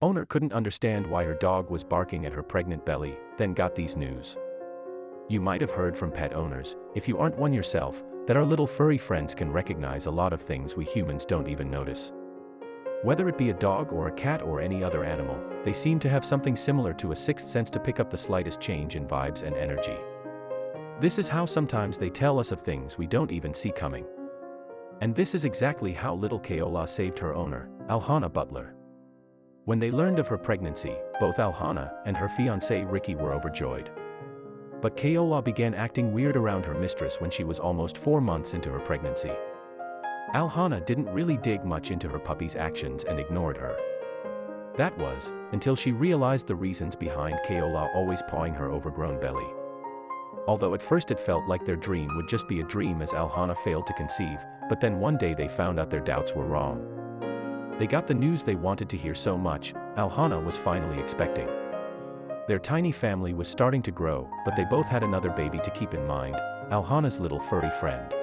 Owner couldn't understand why her dog was barking at her pregnant belly, then got these news. You might have heard from pet owners, if you aren't one yourself, that our little furry friends can recognize a lot of things we humans don't even notice. Whether it be a dog or a cat or any other animal, they seem to have something similar to a sixth sense to pick up the slightest change in vibes and energy. This is how sometimes they tell us of things we don't even see coming. And this is exactly how little Keola saved her owner, Alhana Butler. When they learned of her pregnancy, both Alhana and her fiancé Ricky were overjoyed. But Keola began acting weird around her mistress when she was almost 4 months into her pregnancy. Alhana didn't really dig much into her puppy's actions and ignored her. That was, until she realized the reasons behind Keola always pawing her overgrown belly. Although at first it felt like their dream would just be a dream as Alhana failed to conceive, but then one day they found out their doubts were wrong. They got the news they wanted to hear so much, Alhana was finally expecting. Their tiny family was starting to grow, but they both had another baby to keep in mind, Alhana's little furry friend.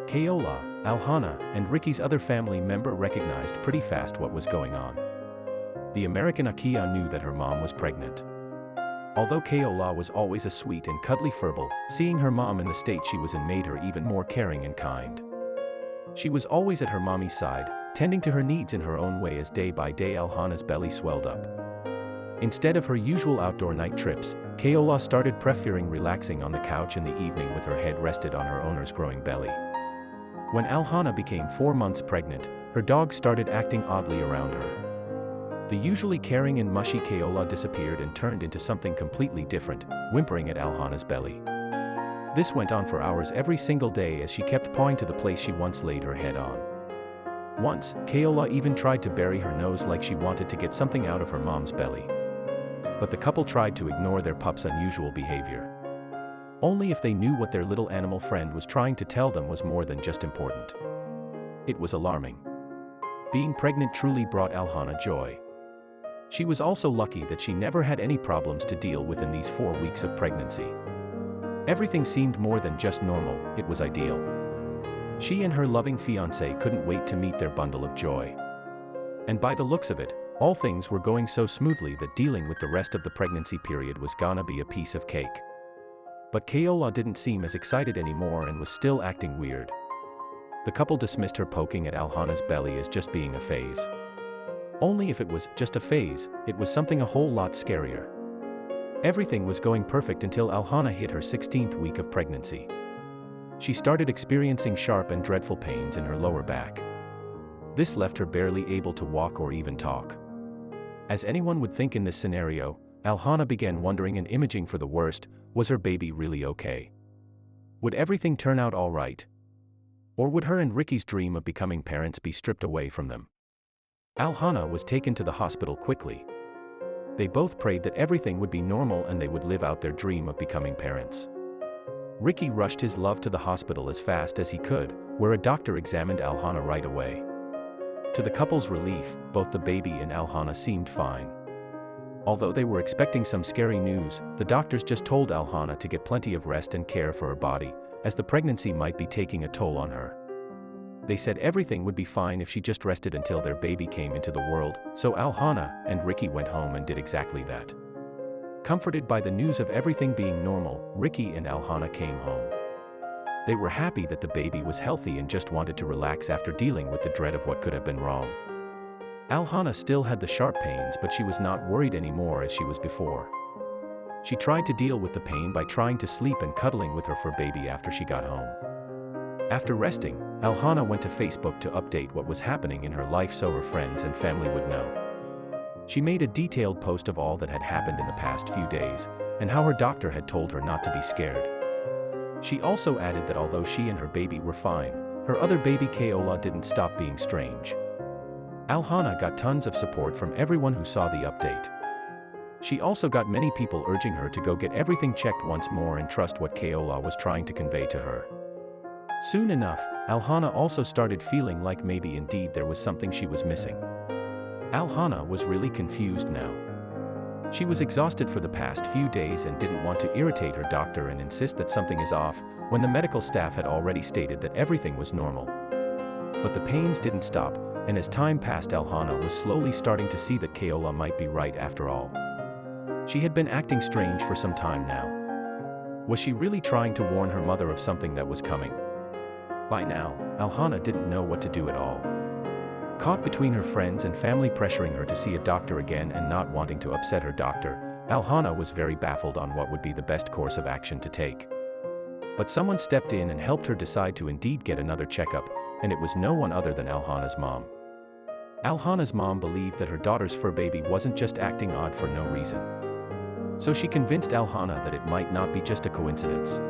Keola, Alhana, and Ricky's other family member recognized pretty fast what was going on. The American Akia knew that her mom was pregnant. Although Keola was always a sweet and cuddly furball, seeing her mom in the state she was in made her even more caring and kind. She was always at her mommy's side, tending to her needs in her own way as day by day Alhana's belly swelled up. Instead of her usual outdoor night trips, Keola started preferring relaxing on the couch in the evening with her head rested on her owner's growing belly. When Alhana became 4 months pregnant, her dog started acting oddly around her. The usually caring and mushy Keola disappeared and turned into something completely different, whimpering at Alhana's belly. This went on for hours every single day as she kept pawing to the place she once laid her head on. Once, Keola even tried to bury her nose like she wanted to get something out of her mom's belly. But the couple tried to ignore their pup's unusual behavior. Only if they knew what their little animal friend was trying to tell them was more than just important. It was alarming. Being pregnant truly brought Alhana joy. She was also lucky that she never had any problems to deal with in these 4 weeks of pregnancy. Everything seemed more than just normal, it was ideal. She and her loving fiancé couldn't wait to meet their bundle of joy. And by the looks of it, all things were going so smoothly that dealing with the rest of the pregnancy period was gonna be a piece of cake. But Keola didn't seem as excited anymore and was still acting weird. The couple dismissed her poking at Alhana's belly as just being a phase. Only if it was just a phase, it was something a whole lot scarier. Everything was going perfect until Alhana hit her 16th week of pregnancy. She started experiencing sharp and dreadful pains in her lower back. This left her barely able to walk or even talk. As anyone would think in this scenario, Alhana began wondering and imaging for the worst. Was her baby really okay? Would everything turn out all right? Or would her and Ricky's dream of becoming parents be stripped away from them? Alhana was taken to the hospital quickly. They both prayed that everything would be normal and they would live out their dream of becoming parents. Ricky rushed his love to the hospital as fast as he could, where a doctor examined Alhana right away. To the couple's relief, both the baby and Alhana seemed fine. Although they were expecting some scary news, the doctors just told Alhana to get plenty of rest and care for her body, as the pregnancy might be taking a toll on her. They said everything would be fine if she just rested until their baby came into the world, so Alhana and Ricky went home and did exactly that. Comforted by the news of everything being normal, Ricky and Alhana came home. They were happy that the baby was healthy and just wanted to relax after dealing with the dread of what could have been wrong. Alhana still had the sharp pains, but she was not worried anymore as she was before. She tried to deal with the pain by trying to sleep and cuddling with her fur baby after she got home. After resting, Alhana went to Facebook to update what was happening in her life so her friends and family would know. She made a detailed post of all that had happened in the past few days, and how her doctor had told her not to be scared. She also added that although she and her baby were fine, her other baby Keola didn't stop being strange. Alhana got tons of support from everyone who saw the update. She also got many people urging her to go get everything checked once more and trust what Keola was trying to convey to her. Soon enough, Alhana also started feeling like maybe indeed there was something she was missing. Alhana was really confused now. She was exhausted for the past few days and didn't want to irritate her doctor and insist that something is off, when the medical staff had already stated that everything was normal. But the pains didn't stop, and as time passed, Alhana was slowly starting to see that Keola might be right after all. She had been acting strange for some time now. Was she really trying to warn her mother of something that was coming? By now, Alhana didn't know what to do at all. Caught between her friends and family pressuring her to see a doctor again and not wanting to upset her doctor, Alhana was very baffled on what would be the best course of action to take. But someone stepped in and helped her decide to indeed get another checkup, and it was no one other than Alhana's mom. Alhana's mom believed that her daughter's fur baby wasn't just acting odd for no reason. So she convinced Alhana that it might not be just a coincidence.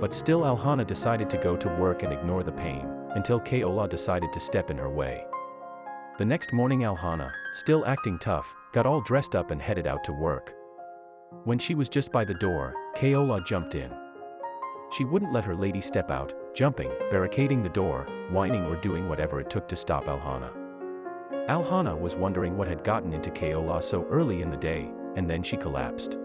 But still, Alhana decided to go to work and ignore the pain, until Keola decided to step in her way. The next morning, Alhana, still acting tough, got all dressed up and headed out to work. When she was just by the door, Keola jumped in. She wouldn't let her lady step out, jumping, barricading the door, whining or doing whatever it took to stop Alhana. Alhana was wondering what had gotten into Keola so early in the day, and then she collapsed.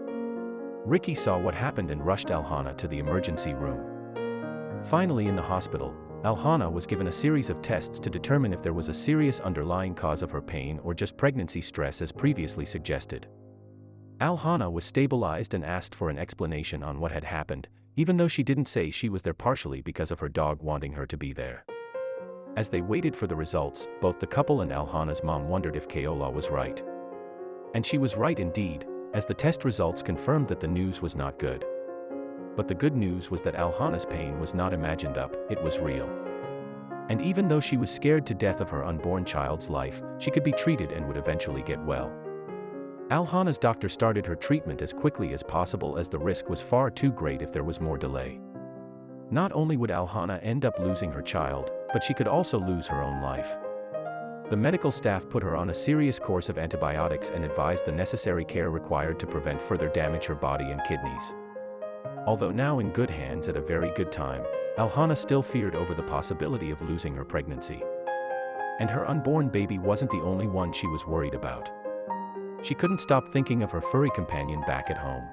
Ricky saw what happened and rushed Alhana to the emergency room. Finally, in the hospital, Alhana was given a series of tests to determine if there was a serious underlying cause of her pain or just pregnancy stress as previously suggested. Alhana was stabilized and asked for an explanation on what had happened, even though she didn't say she was there partially because of her dog wanting her to be there. As they waited for the results, both the couple and Alhana's mom wondered if Keola was right. And she was right indeed, as the test results confirmed that the news was not good. But the good news was that Alhana's pain was not imagined up, it was real. And even though she was scared to death of her unborn child's life, she could be treated and would eventually get well. Alhana's doctor started her treatment as quickly as possible as the risk was far too great if there was more delay. Not only would Alhana end up losing her child, but she could also lose her own life. The medical staff put her on a serious course of antibiotics and advised the necessary care required to prevent further damage to her body and kidneys. Although now in good hands at a very good time, Alhana still feared over the possibility of losing her pregnancy. And her unborn baby wasn't the only one she was worried about. She couldn't stop thinking of her furry companion back at home.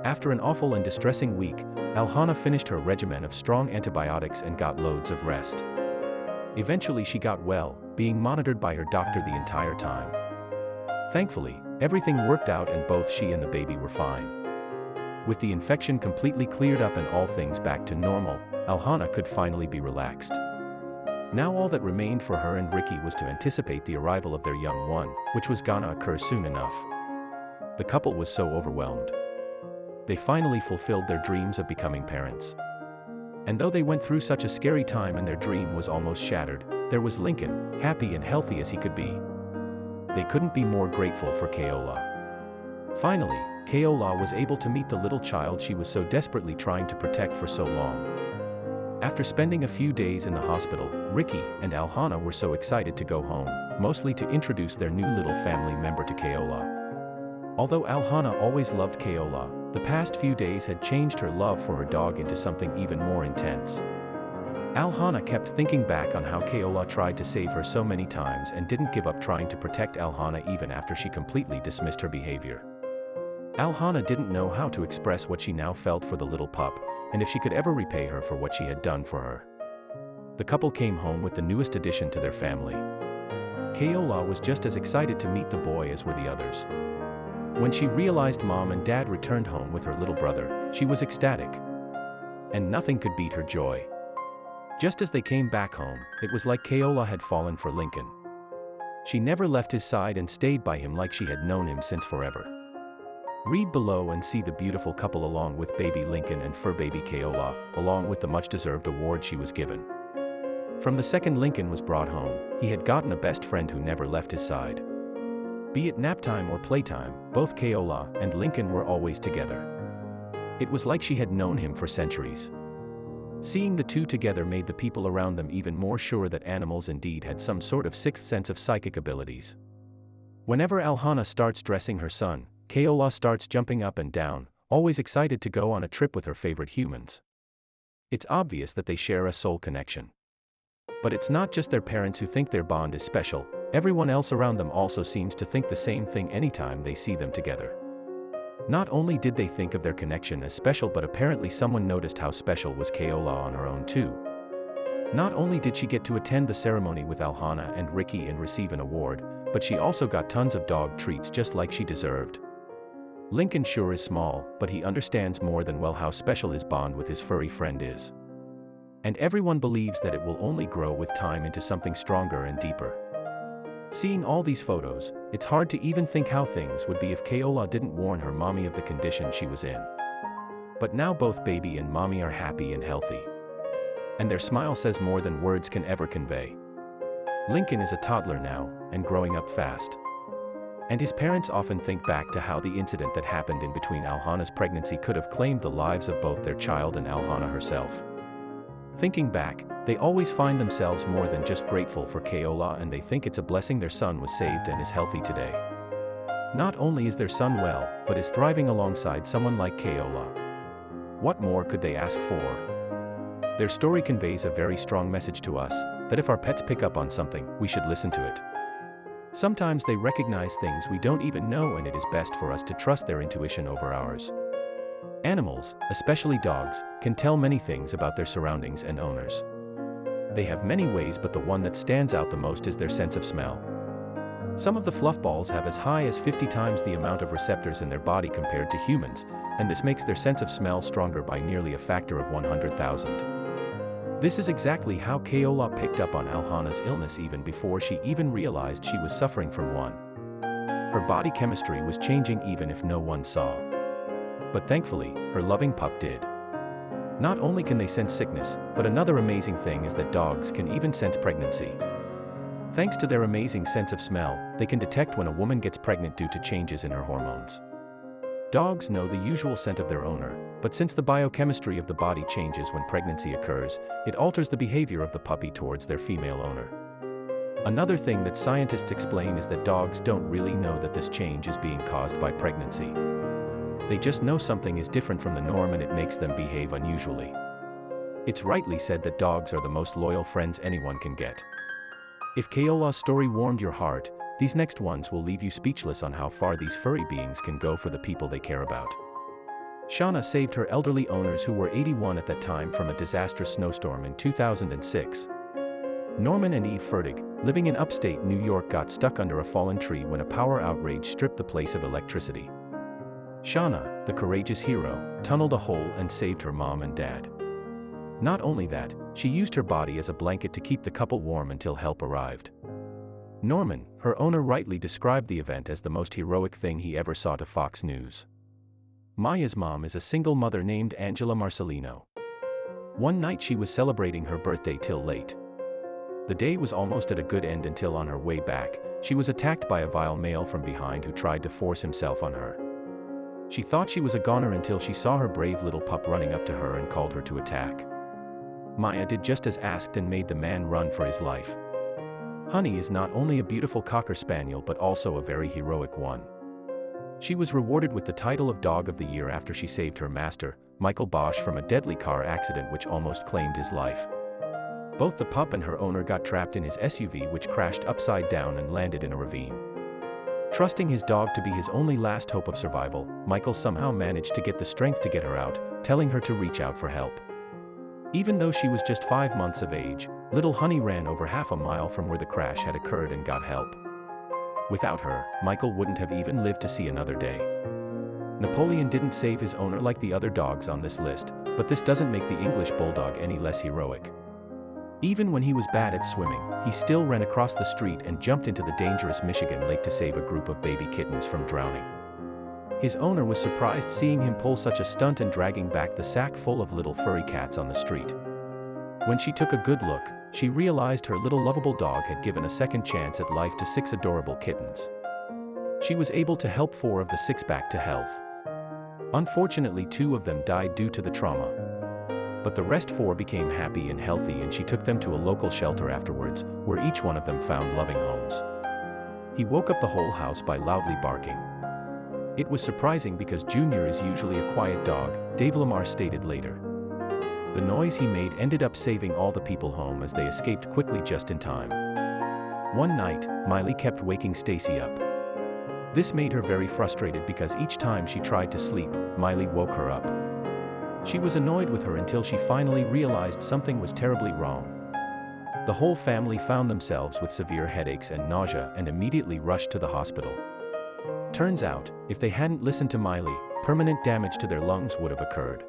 After an awful and distressing week, Alhana finished her regimen of strong antibiotics and got loads of rest. Eventually she got well, being monitored by her doctor the entire time. Thankfully, everything worked out and both she and the baby were fine. With the infection completely cleared up and all things back to normal, Alhana could finally be relaxed. Now all that remained for her and Ricky was to anticipate the arrival of their young one, which was gonna occur soon enough. The couple was so overwhelmed. They finally fulfilled their dreams of becoming parents. And though they went through such a scary time and their dream was almost shattered, there was Lincoln, happy and healthy as he could be. They couldn't be more grateful for Keola. Finally, Keola was able to meet the little child she was so desperately trying to protect for so long. After spending a few days in the hospital, Ricky and Alhana were so excited to go home, mostly to introduce their new little family member to Keola. Although Alhana always loved Keola, the past few days had changed her love for her dog into something even more intense. Alhana kept thinking back on how Keola tried to save her so many times and didn't give up trying to protect Alhana even after she completely dismissed her behavior. Alhana didn't know how to express what she now felt for the little pup, and if she could ever repay her for what she had done for her. The couple came home with the newest addition to their family. Keola was just as excited to meet the boy as were the others. When she realized Mom and Dad returned home with her little brother, she was ecstatic. And nothing could beat her joy. Just as they came back home, it was like Keola had fallen for Lincoln. She never left his side and stayed by him like she had known him since forever. Read below and see the beautiful couple along with baby Lincoln and fur baby Keola, along with the much-deserved award she was given. From the second Lincoln was brought home, he had gotten a best friend who never left his side. Be it naptime or playtime, both Keola and Lincoln were always together. It was like she had known him for centuries. Seeing the two together made the people around them even more sure that animals indeed had some sort of sixth sense of psychic abilities. Whenever Alhana starts dressing her son, Keola starts jumping up and down, always excited to go on a trip with her favorite humans. It's obvious that they share a soul connection. But it's not just their parents who think their bond is special, everyone else around them also seems to think the same thing anytime they see them together. Not only did they think of their connection as special, but apparently someone noticed how special was Keola on her own too. Not only did she get to attend the ceremony with Alhana and Ricky and receive an award, but she also got tons of dog treats just like she deserved. Lincoln sure is small, but he understands more than well how special his bond with his furry friend is. And everyone believes that it will only grow with time into something stronger and deeper. Seeing all these photos, it's hard to even think how things would be if Keola didn't warn her mommy of the condition she was in. But now both baby and mommy are happy and healthy. And their smile says more than words can ever convey. Lincoln is a toddler now, and growing up fast. And his parents often think back to how the incident that happened in between Alhana's pregnancy could have claimed the lives of both their child and Alhana herself. Thinking back, they always find themselves more than just grateful for Keola, and they think it's a blessing their son was saved and is healthy today. Not only is their son well, but is thriving alongside someone like Keola. What more could they ask for? Their story conveys a very strong message to us, that if our pets pick up on something, we should listen to it. Sometimes they recognize things we don't even know, and it is best for us to trust their intuition over ours. Animals, especially dogs, can tell many things about their surroundings and owners. They have many ways, but the one that stands out the most is their sense of smell. Some of the fluffballs have as high as 50 times the amount of receptors in their body compared to humans, and this makes their sense of smell stronger by nearly a factor of 100,000. This is exactly how Keola picked up on Alhana's illness even before she even realized she was suffering from one. Her body chemistry was changing even if no one saw. But thankfully, her loving pup did. Not only can they sense sickness, but another amazing thing is that dogs can even sense pregnancy. Thanks to their amazing sense of smell, they can detect when a woman gets pregnant due to changes in her hormones. Dogs know the usual scent of their owner, but since the biochemistry of the body changes when pregnancy occurs, it alters the behavior of the puppy towards their female owner. Another thing that scientists explain is that dogs don't really know that this change is being caused by pregnancy. They just know something is different from the norm, and it makes them behave unusually. It's rightly said that dogs are the most loyal friends anyone can get. If Keola's story warmed your heart, these next ones will leave you speechless on how far these furry beings can go for the people they care about. Shauna saved her elderly owners, who were 81 at that time, from a disastrous snowstorm in 2006. Norman and Eve Fertig, living in upstate New York, got stuck under a fallen tree when a power outrage stripped the place of electricity. Shauna, the courageous hero, tunneled a hole and saved her mom and dad. Not only that, she used her body as a blanket to keep the couple warm until help arrived. Norman, her owner, rightly described the event as the most heroic thing he ever saw to Fox News. Maya's mom is a single mother named Angela Marcelino. One night she was celebrating her birthday till late. The day was almost at a good end until on her way back, she was attacked by a vile male from behind who tried to force himself on her. She thought she was a goner until she saw her brave little pup running up to her and called her to attack. Maya did just as asked and made the man run for his life. Honey is not only a beautiful Cocker Spaniel but also a very heroic one. She was rewarded with the title of Dog of the Year after she saved her master, Michael Bosch, from a deadly car accident which almost claimed his life. Both the pup and her owner got trapped in his SUV, which crashed upside down and landed in a ravine. Trusting his dog to be his only last hope of survival, Michael somehow managed to get the strength to get her out, telling her to reach out for help. Even though she was just 5 months of age, little Honey ran over half a mile from where the crash had occurred and got help. Without her, Michael wouldn't have even lived to see another day. Napoleon didn't save his owner like the other dogs on this list, but this doesn't make the English Bulldog any less heroic. Even when he was bad at swimming, he still ran across the street and jumped into the dangerous Michigan lake to save a group of baby kittens from drowning. His owner was surprised seeing him pull such a stunt and dragging back the sack full of little furry cats on the street. When she took a good look, she realized her little lovable dog had given a second chance at life to 6 adorable kittens. She was able to help 4 of the 6 back to health. Unfortunately, 2 of them died due to the trauma. But the rest 4 became happy and healthy, and she took them to a local shelter afterwards, where each one of them found loving homes. He woke up the whole house by loudly barking. It was surprising because Junior is usually a quiet dog, Dave Lamar stated later. The noise he made ended up saving all the people home as they escaped quickly just in time. One night, Miley kept waking Stacy up. This made her very frustrated because each time she tried to sleep, Miley woke her up. She was annoyed with her until she finally realized something was terribly wrong. The whole family found themselves with severe headaches and nausea and immediately rushed to the hospital. Turns out, if they hadn't listened to Miley, permanent damage to their lungs would have occurred.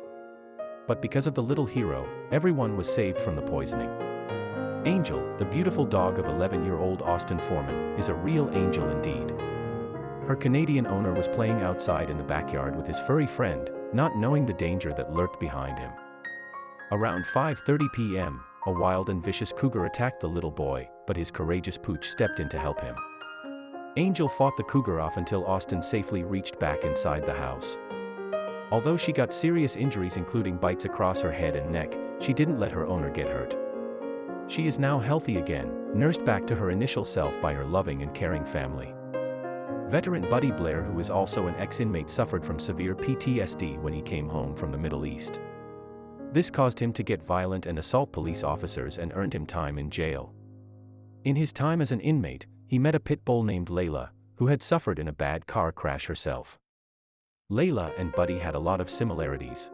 But because of the little hero, everyone was saved from the poisoning. Angel, the beautiful dog of 11-year-old Austin Foreman, is a real angel indeed. Her Canadian owner was playing outside in the backyard with his furry friend, not knowing the danger that lurked behind him. Around 5:30 p.m., a wild and vicious cougar attacked the little boy, but his courageous pooch stepped in to help him. Angel fought the cougar off until Austin safely reached back inside the house. Although she got serious injuries including bites across her head and neck, she didn't let her owner get hurt. She is now healthy again, nursed back to her initial self by her loving and caring family. Veteran Buddy Blair, who is also an ex-inmate, suffered from severe PTSD when he came home from the Middle East. This caused him to get violent and assault police officers and earned him time in jail. In his time as an inmate, he met a pit bull named Layla, who had suffered in a bad car crash herself. Layla and Buddy had a lot of similarities.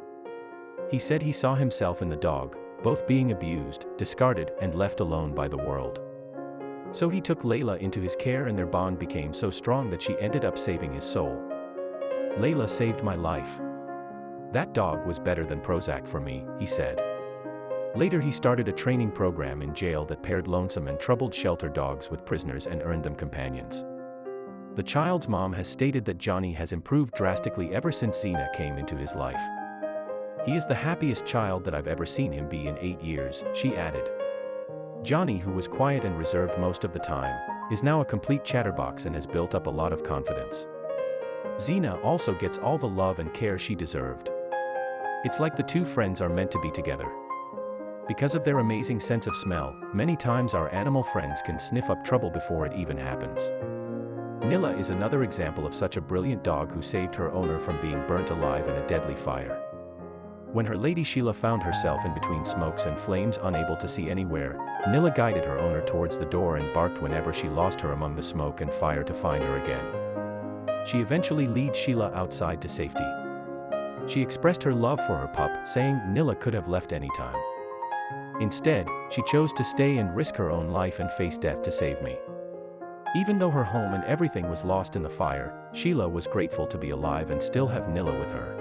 He said he saw himself in the dog, both being abused, discarded, and left alone by the world. So he took Layla into his care and their bond became so strong that she ended up saving his soul. Layla saved my life. That dog was better than Prozac for me, he said. Later he started a training program in jail that paired lonesome and troubled shelter dogs with prisoners and earned them companions. The child's mom has stated that Johnny has improved drastically ever since Xena came into his life. He is the happiest child that I've ever seen him be in 8 years, she added. Johnny, who was quiet and reserved most of the time, is now a complete chatterbox and has built up a lot of confidence. Xena also gets all the love and care she deserved. It's like the two friends are meant to be together. Because of their amazing sense of smell, many times our animal friends can sniff up trouble before it even happens. Nilla is another example of such a brilliant dog who saved her owner from being burnt alive in a deadly fire. When her lady Sheila found herself in between smokes and flames, unable to see anywhere, Nilla guided her owner towards the door and barked whenever she lost her among the smoke and fire to find her again. She eventually led Sheila outside to safety. She expressed her love for her pup, saying Nilla could have left anytime. Instead, she chose to stay and risk her own life and face death to save me. Even though her home and everything was lost in the fire, Sheila was grateful to be alive and still have Nilla with her.